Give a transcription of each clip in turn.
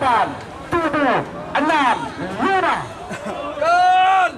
7, 6, 5. Gun!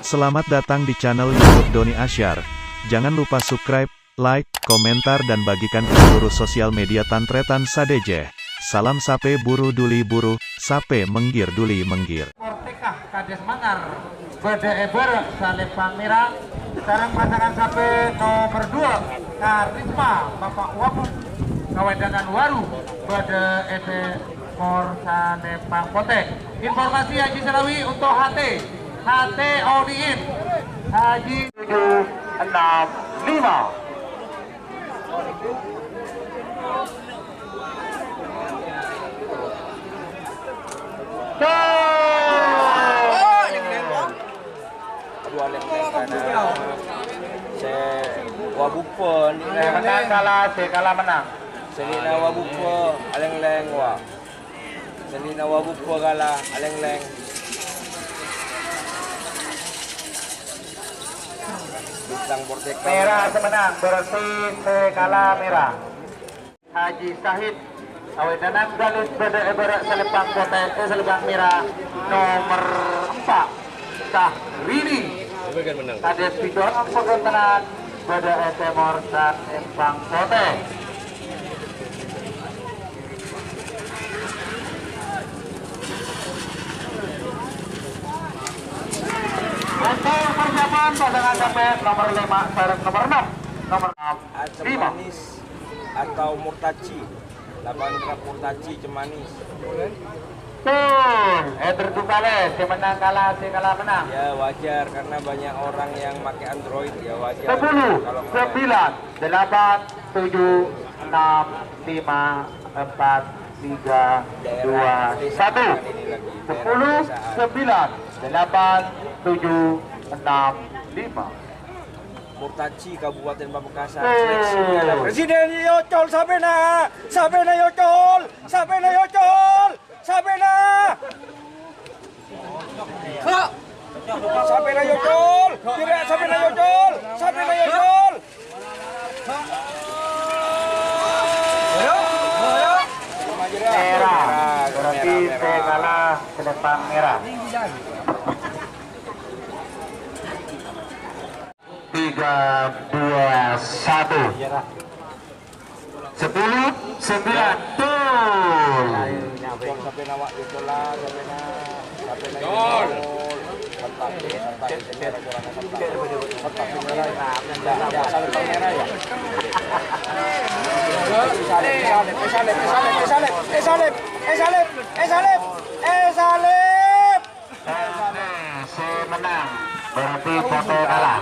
Selamat datang di channel YouTube Doni Asyar. Jangan lupa subscribe, like, komentar dan bagikan ke seluruh sosial media Tantretan Sadeje. Salam sape buru duli buru, sape menggir duli menggir. Portekah Kades Mangar, Bede Eber, Saleh Pamira. Sekarang pasangan sape nomor 2, Karisma, Bapak Wabuk, Kawedangan Waru, Bede Ebe Mor Saleh Pangkote. Informasi Haji Selawi untuk HT Odiin Haji 7, 6, 5. Dua leng-leng karena wabupon Menang kalah, kalah menang. selina wabupo aleng-leng wa selina wabupo kalah aleng-leng bintang Porteka Merah semenang, bersih kalah merah. Haji Sahid Awedanan Galis Bede Eberak Selepang Kota Selepang Merah nomor 4 Sahrini Kades Pidorong Pegantenan Bede Etemor Selepang Kota. Untuk persiapan pasangan sampai nomor 5 bareng nomor 6 nomor 5 Cemanis atau Murtaci 8 gram Murtaci Cemanis Tuh, Tungkale, si menang kalah, si kalah menang. ya wajar karena banyak orang yang pakai Android ya wajar 10, kalau 9, 8, 7, 6, 5, 4, 3, 2, 1. 10, 9, 8, 7, 6, 5. Murtaci Kabupaten Pamekasan seleksinya ada Presiden Yocol Sabena Yocol Sabena Yocol Sabena Sabena Yocol tidak Sabena Yocol Sabena Yocol Merah, berarti saya kalah ke depan merah. 3, 2, 1. 10, 9, tuh. Sampai nawak itulah Sabena Yocol menang, berarti foto kalah.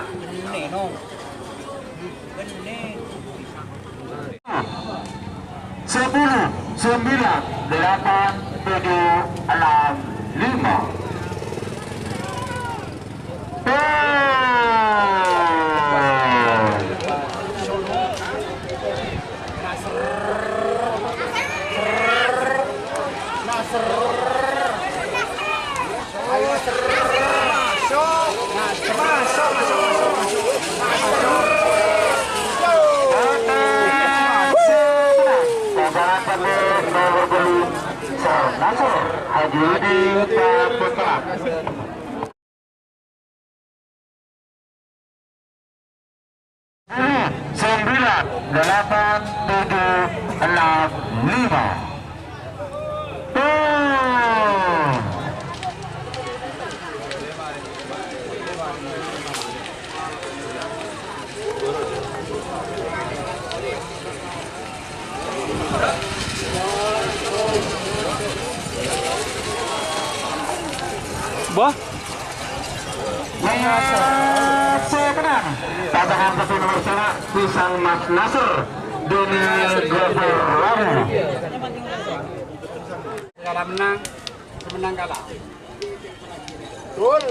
10, 9, 8, 7, 6, 5. Nasr Haji Putra 9, 8, 7, 6, 5. Bah Menang pasangan satu nomor 1 Pisang Mas Nasr Doni Gofur Lamu. Kalah menang, menang kalah. Gol.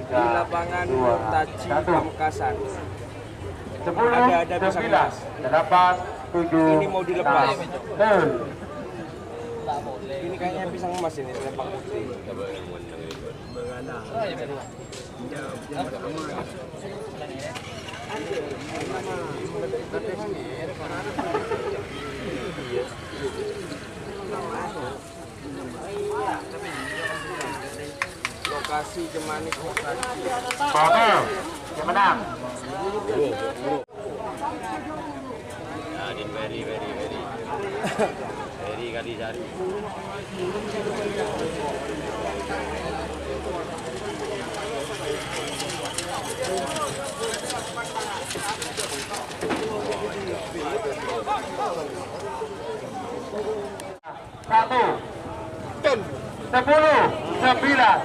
Di lapangan Murtaci Pamekasan. 10, Ada bisa 9, kelas. 8, 7. Ini mau dilepas. 6. Ini kayaknya pisang emas ini, selempang putih. Lokasi Jemanik Murtaci. Oke, yang menang. Very kali cari. Satu, 10, 9.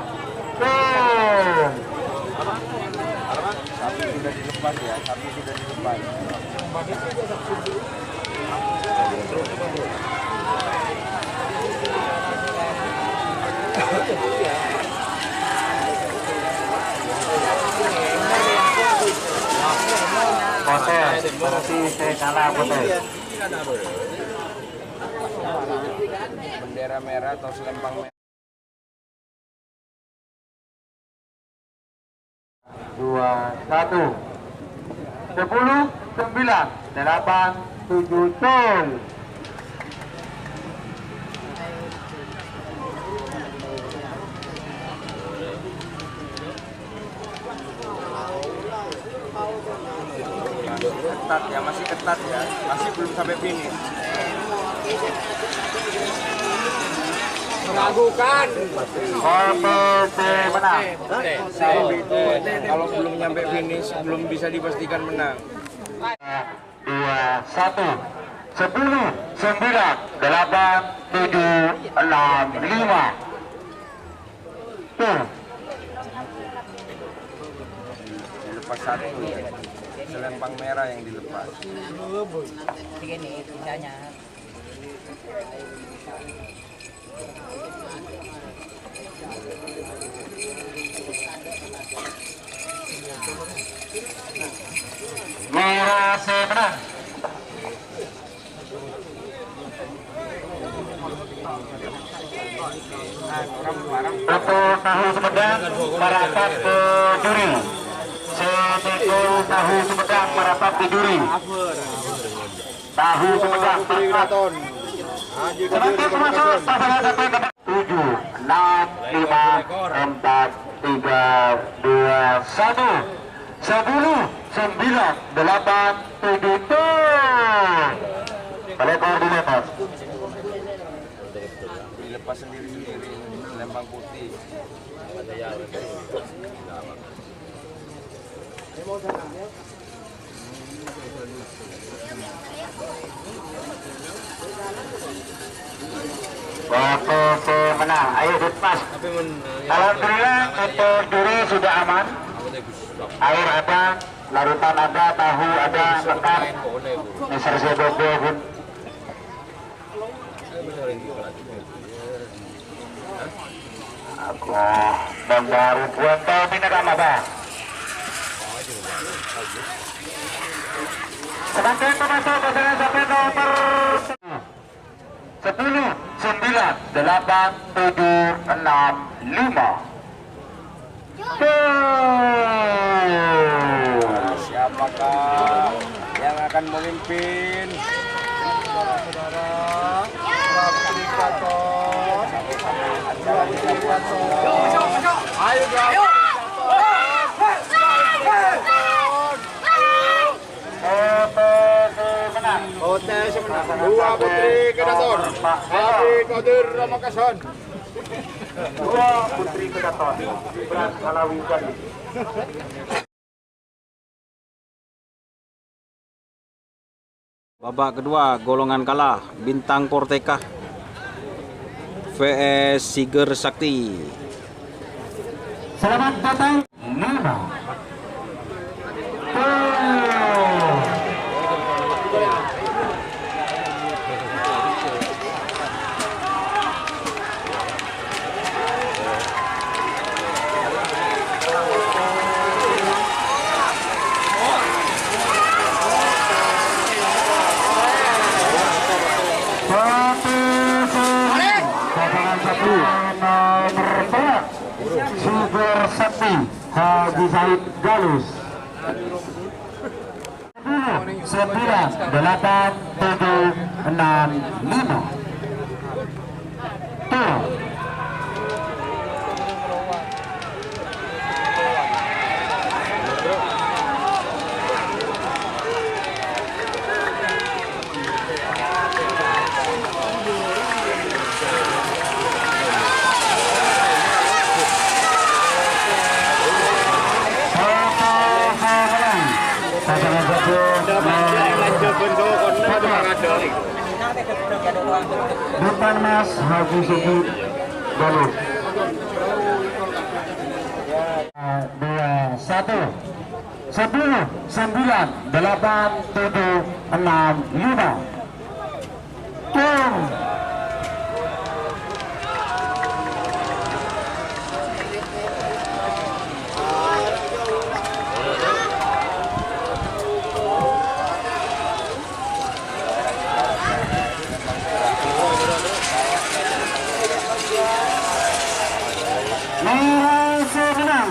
Sapi sudah dilepas ya, sapi sudah dilepas. Oke, berarti saya kalah betul. Bendera merah atau selempang merah. 2, 1. 10, 9, 8, 7, tol. Ketat ya, masih ketat ya, masih belum sampai finish. Meragukan. OPC menang. Saya itu kalau belum nyampe finish belum bisa dipastikan menang. 2, 1. 10, 9, 8, 7, 6, 5. Tuh. Dilepas satu ya. Selempang merah yang dilepas. Begini bisanya. Merah menang. Untuk tahu Sumedang merapat ke juri. Setikul tahu Sumedang merapat ke juri. Tahu Sumedang merapat. Semakin masuk pasangan sampai ke 7, 6, 5, 4, 3, 2, 1. 10, 9, 8, 7, tuh. Oleh koordinator. Dilepas sendiri-sendiri, selempang putih. Waktu menang, ayo dipas. Alhamdulillah untuk juri sudah aman. Air ada, larutan ada, tahu ada, lengkap. Misal sedobo pun. Aku dan baru buat tahu minat apa? Semakin masuk pasangan sampai nomor 10, 9, 8, 7, 6, 5. Siapakah yang akan memimpin? Saudara-saudara. OTS menang. 2 Putri Kedaton. Abi Qadir Ramakasan. 2 Putri Kedaton. Gibran Alawi Jandi. Babak kedua golongan kalah Bintang Korteka vs Siger Sakti. Selamat datang 5. Super Sakti Haji Said Galus 9, 8, 7, 6, 5 tuh. Depan Mas Haji Sugi Galus 2, 1, 10, 9, 8, 7, 6, 5 Tung.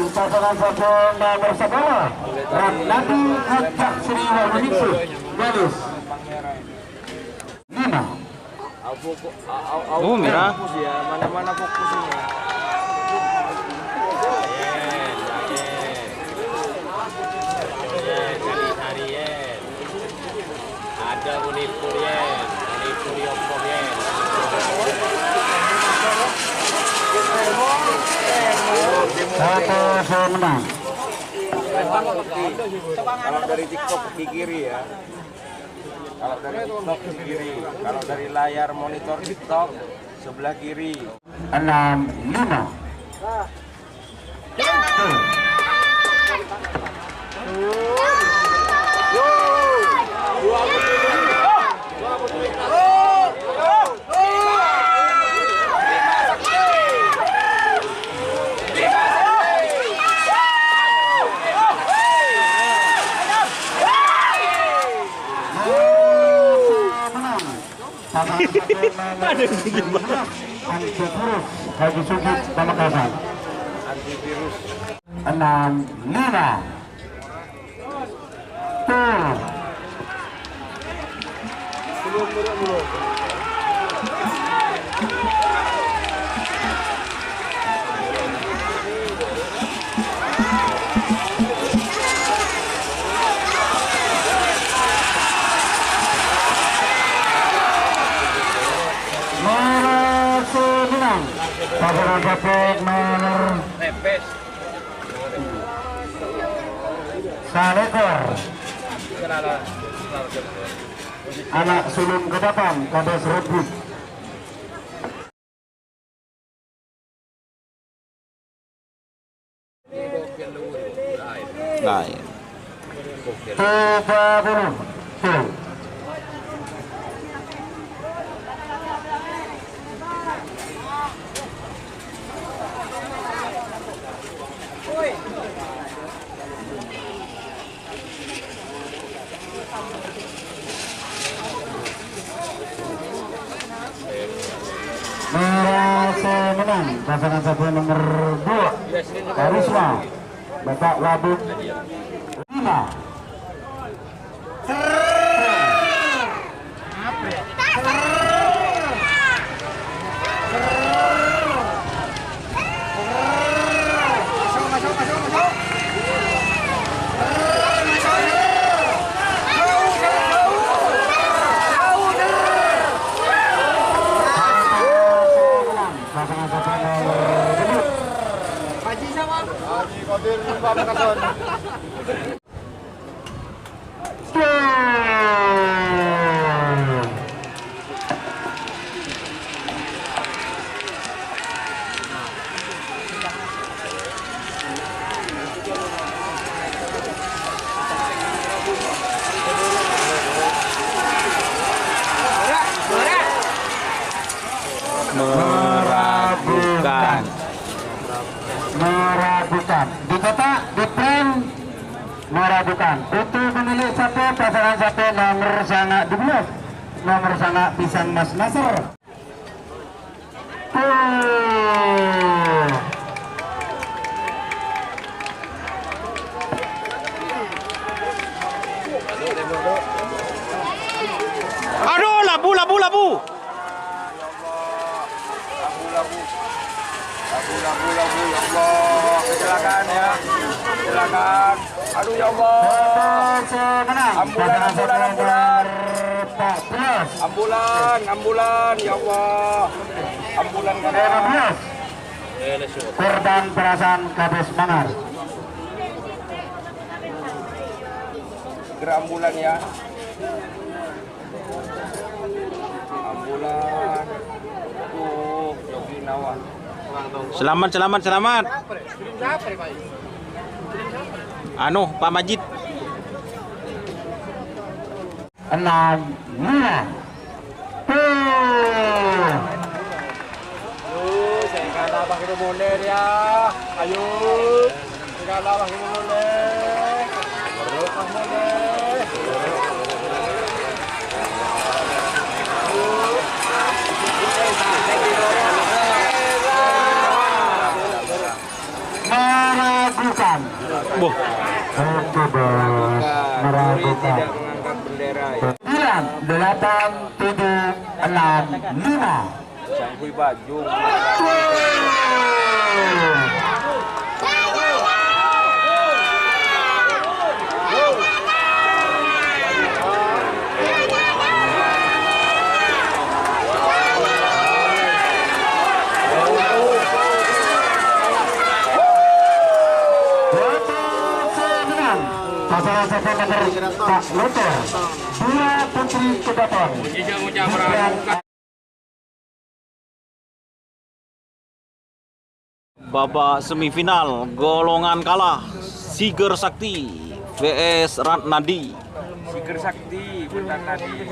Pasangan satu nomor 10 Ramnadi Hajak Sri Warmaningsih Galus 5. Oh, merah. Mana-mana fokus ini. Ada Unipur ya, Unipur Yopor ya. Satu menang. Kalau dari TikTok di kiri ya. Kalau dari TikTok di kiri. Kalau dari layar monitor TikTok sebelah kiri. 6, 5 Antivirus Haji Sugi Pamekasan 6, 5 tuh. Pasangan Japek nomor Salekor anak sulung ke-8 Kades Rebut Lain. 30 tuh. Merasa menang pasangan satu nomor 2 Karisma Bapak Waduk 5. Qadir Pamekasan. Meragukan dikotak di frame meragukan untuk pemilik satu pasangan satu nomor sangat 12 nomor sangat Pisang Mas Nasr. Aduh, labu. Labu ya Allah, kecelakaan ya, kecelakaan. Aduh ya Allah. Ambulan ya Allah. Ambulan kan. Korban perasaan Kades Mangar. Segera ambulan ya. Ambulan. Tuh, Yogi Nawan. Selamat. Anu, Pak Majid. 6 Mila. Saya kata pakai rumone dia. Ayo. Saya kata pakai rumone. Meragukan. Boh. Meragukan. Tidak mengangkat bendera ya. 9, 8, 7, 6, 5. Sangkui baju. Pasangan satu nomor Pak Lotor, 2 Putri Kedaton. Babak semifinal golongan kalah Siger Sakti vs Ratnadi. Siger Sakti, bukan Nadi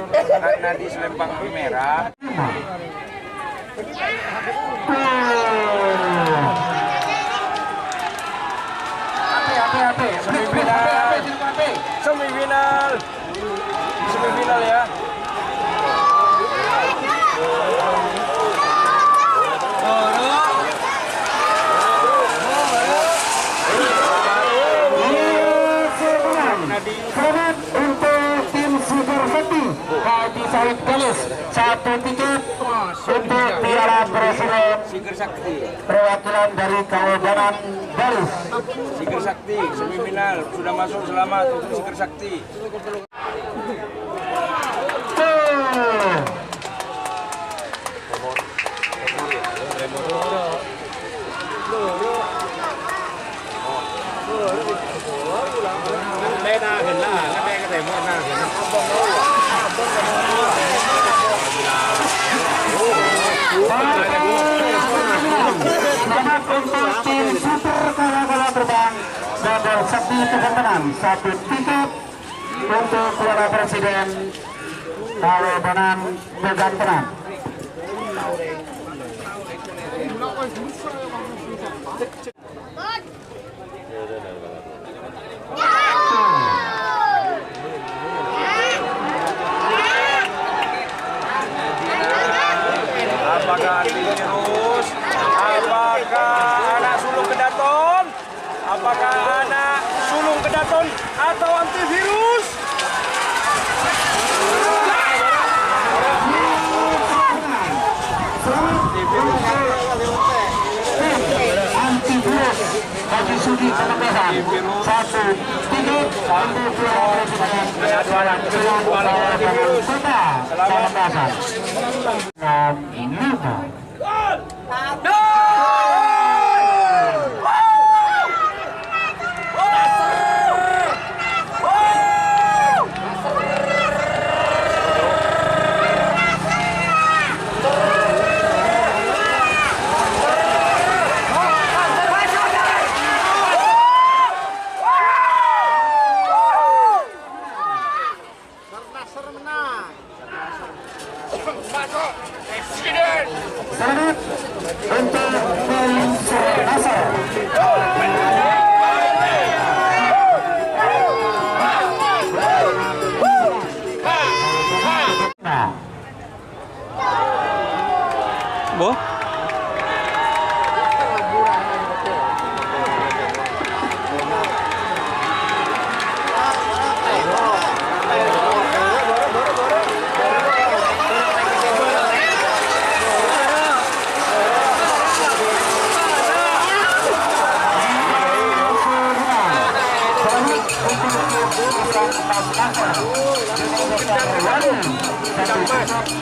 Selempang Merah. Semifinal ya. Selamat untuk tim Siger Sakti, Haji Said Galis, 1 tiket untuk Piala Presiden Siger Sakti. perwakilan dari Kabupaten Galis. Siger Sakti semifinal sudah masuk, selamat untuk Siger Sakti. Selamat untuk tim Super Kala-Kala Terbang Bandar Sakti Kebentenang, 1 tiket untuk Piala Presiden Kabupaten Kebentenang. Apakah antivirus? Apakah anak sulung kedaton? Apakah anak sulung kedaton atau antivirus? Antivirus bagi Sudi Penembasan, 1 tiket untuk Piala Presiden Kabupaten Kota Penembasan. 6-5. untuk tim Nasr. Boh?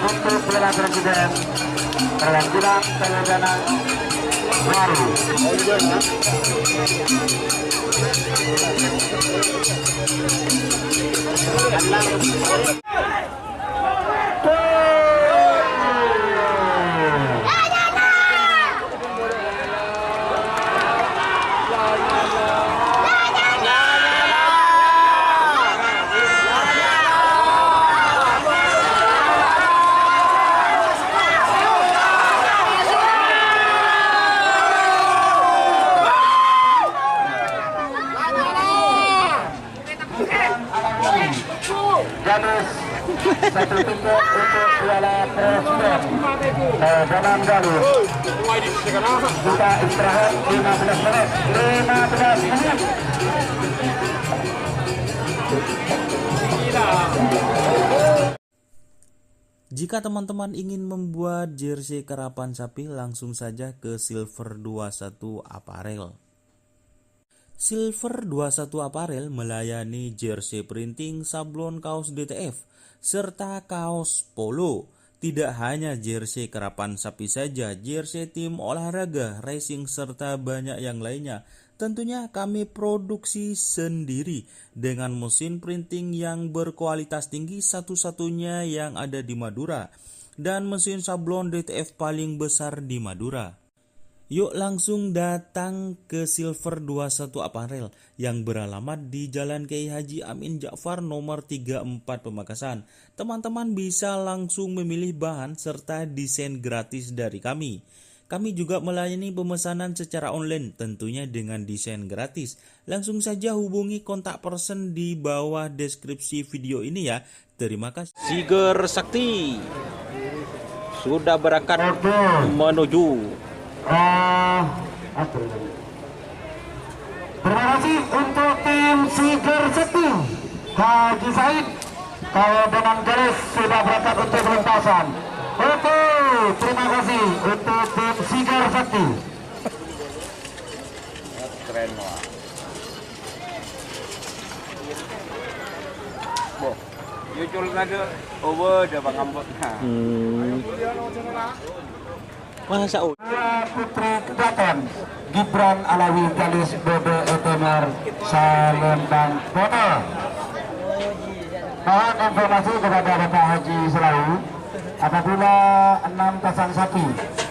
Untuk Piala Presiden perwakilan Telangana baru. Janus satu tiket untuk Piala Presiden dalam Galus. Kita istirahat 15 menit. 15 menit. Jika teman-teman ingin membuat jersey karapan sapi, langsung saja ke Silver 21 Apparel. Silver 21 Apparel melayani jersey printing, sablon, kaos DTF, serta kaos polo. Tidak hanya jersey karapan sapi saja, jersey tim olahraga, racing, serta banyak yang lainnya. Tentunya kami produksi sendiri dengan mesin printing yang berkualitas tinggi, satu-satunya yang ada di Madura, dan mesin sablon DTF paling besar di Madura. Yuk langsung datang ke Silver 21 Apparel yang beralamat di Jalan Kiai Haji Amin Ja'far nomor 34 Pamekasan. Teman-teman bisa langsung memilih bahan serta desain gratis dari kami. Kami juga melayani pemesanan secara online, tentunya dengan desain gratis. Langsung saja hubungi kontak person di bawah deskripsi video ini ya. Terima kasih. Siger Sakti sudah berangkat menuju. Terima kasih untuk tim Siger Sakti. Haji Said, kalau Benang Galis sudah berangkat untuk lintasan. Oke, terima kasih untuk tim Siger Sakti. Keren wah. Boh, yucul nade over dah bang ambotnya. Masa Putri Kedaton Gibran Alawi Galis Bodo Etemar Salembang Bodo. Mohon informasi kepada Bapak Haji Selawi, apabila 6 pasang sapi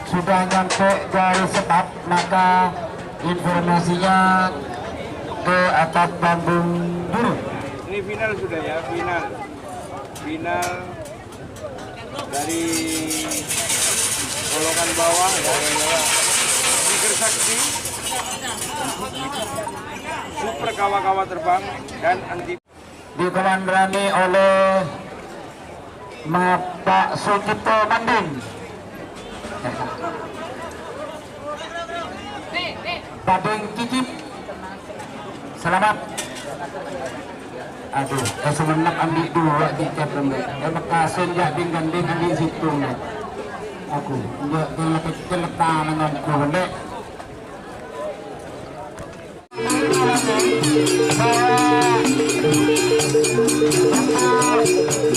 sudah nyampe dari Sepat, maka informasinya ke atas panggung dulu. Ini final sudah ya, final dari golongan bawah ya. Siger Sakti, super kawa-kawa terbang dan anti. Dikomandangi oleh Pak Sukito Manding. Badeng Kicip, selamat. Aduh, semenap ambil dua tiket lembek. Makasih ya dengan di situ. Aku enggak terletak menonku lembek.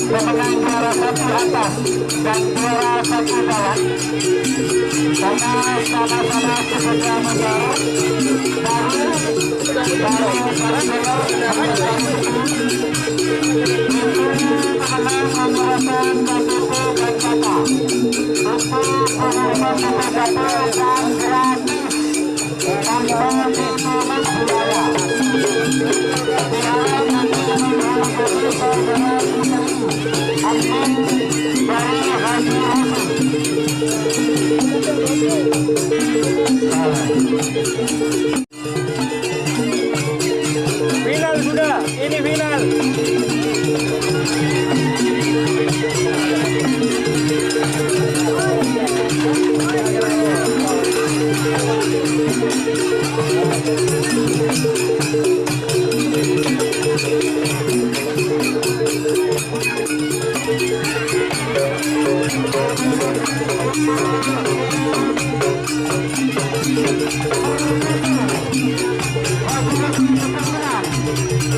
Pemenang juara satu atas dan juara satu bawah karena sama-sama bekerja menjauh baru mengikuti saudara Putri admin dari Haji Final sudah, ini final.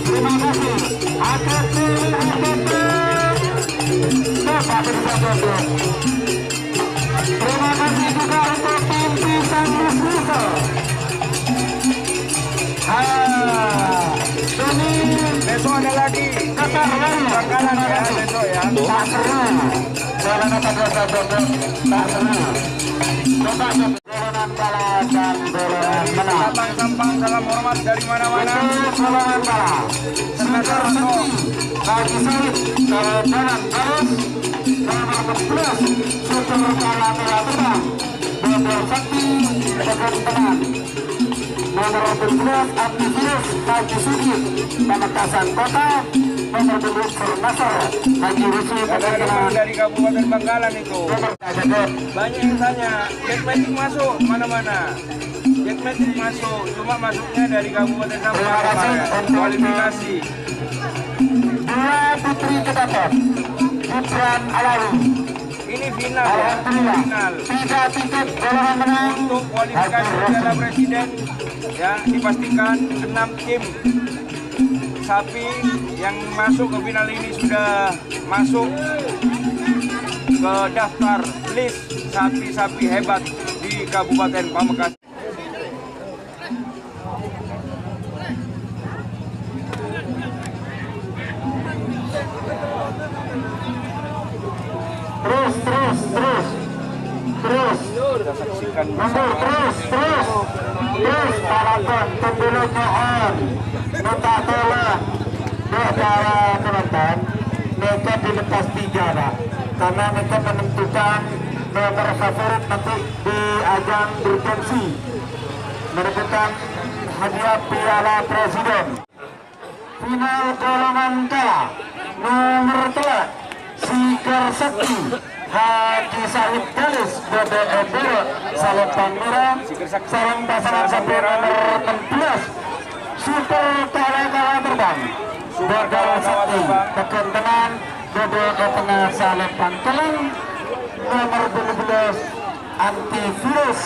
Terima kasih. Terima kasih juga untuk tim Pisang Musliso. Ini Besok ada lagi. Qatar lagi. Bangkalan ya besok ya. Tak seru. Jalanan tak seru. Coba jalanan kalah dan jalanan menang. Sampang-sampang salam hormat dari mana-mana. Itu jalanan kalah. Senator Senti, Haji Said, jalanan arus. Nomor 11, Super Kalah Merah Terbang. Nomor Sakti, Teguh Tenang. Nomor 12, Aktivis Haji Sugit, Pamekasan Kota. Nomor 12, Nasr, Haji Rusi, Ada teman dari Kabupaten Bangkalan itu. Nomor 13, Banyak yang tanya, Jetmatic masuk mana-mana? Jetmatic masuk, cuma masuknya dari Kabupaten Sampang Terima kasih kemarin. untuk- Kualifikasi. dua putri kedapat. Gibran Alawi. Ini final ya, Alhamdulillah. final. 3 tiket golongan menang. Untuk kualifikasi Piala Presiden ya dipastikan 6 tim sapi yang masuk ke final ini sudah masuk ke daftar list sapi-sapi hebat di Kabupaten Pamekasan. Terus. Kita saksikan Mundur, terus. Paraton, pembela mohon. Minta tolong. Para penonton, mereka dilepas 3 Pak. Karena mereka menentukan nomor favorit nanti di ajang bergengsi merebutkan hadiah Piala Presiden. Final golongan K nomor 3 Sigar Sakti Haji Sahib Galis Bodo Eboro Salempang Merah sarang pasangan sapi nomor 16 Super Kalah Terbang Bodo Sakti Teguh Tenang Bodo Tengah Salempang Kelang nomor 12 Antivirus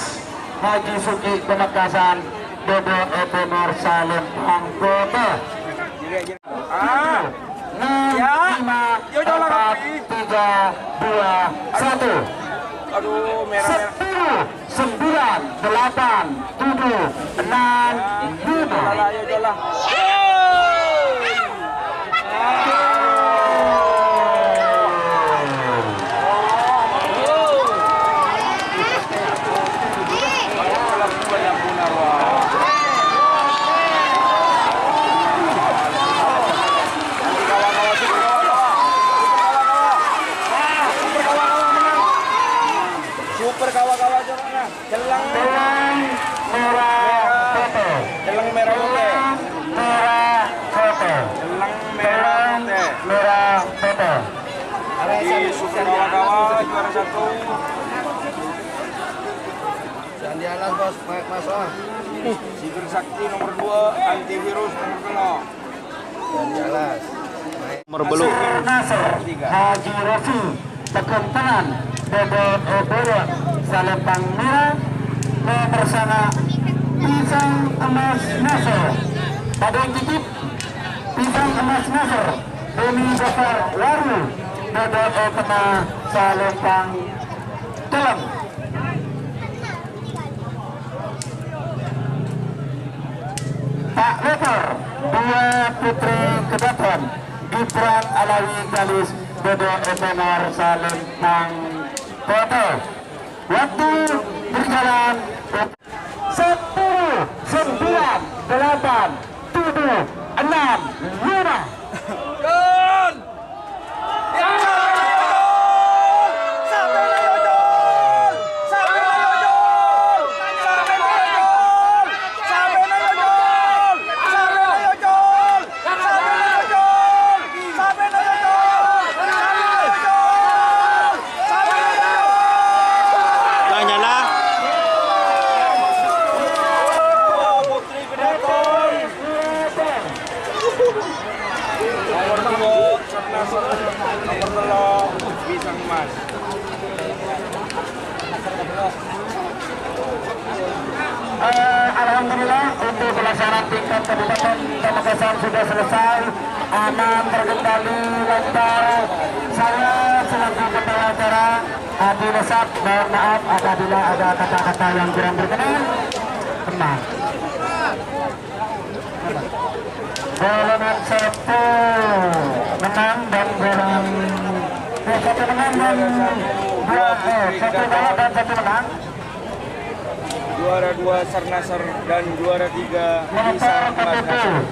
Haji Suki Pamekasan Bodo Ebenor Salempang Kota. Ah, ya. 5, Yo, jalan 4, lagi. 3, 2, 1. aduh merah-merah. 10, 9, 8, 7, 6, 5. Ayo jolah. Super kawa-kawa jawabnya. Jelang Merah foto. jelang merah putih. Merah foto. Jelang merah putih. Merah foto. Di super kawa-kawa juara 1. Jangan di alas bos, masuk. Sigar Sakti nomor 2, Antivirus nomor 0. Jangan di alas. Nomor belum. Nasr, Haji Rosi, Teguh Tenang, Bodo Eboro, Salempang Merah, nomor sana Pisang Emas Nasr, Padang Titip, Pisang Emas Nasr, Bumi Gofar Waru, Bodo Tengah, Salempang Kelang. Pak Lekor, 2 putri kedaton, Gibran Alawi Galis, Bodo Ebenor Salempang Kota. Waktu berjalan 10, 9, 8, 7, 6, 5. Alhamdulillah untuk pelaksanaan tingkat Kabupaten Pamekasan sudah selesai, aman, terkendali, lancar. Saya selaku ketua acara Adi Lesap, mohon maaf apabila ada kata-kata yang kurang berkenan. Tenang. Golongan 1 menang dan golongan 1 menang dan 1 kalah dan 1 menang. Juara 2 Sarnasar dan juara 3 Nisar Mas Nasar.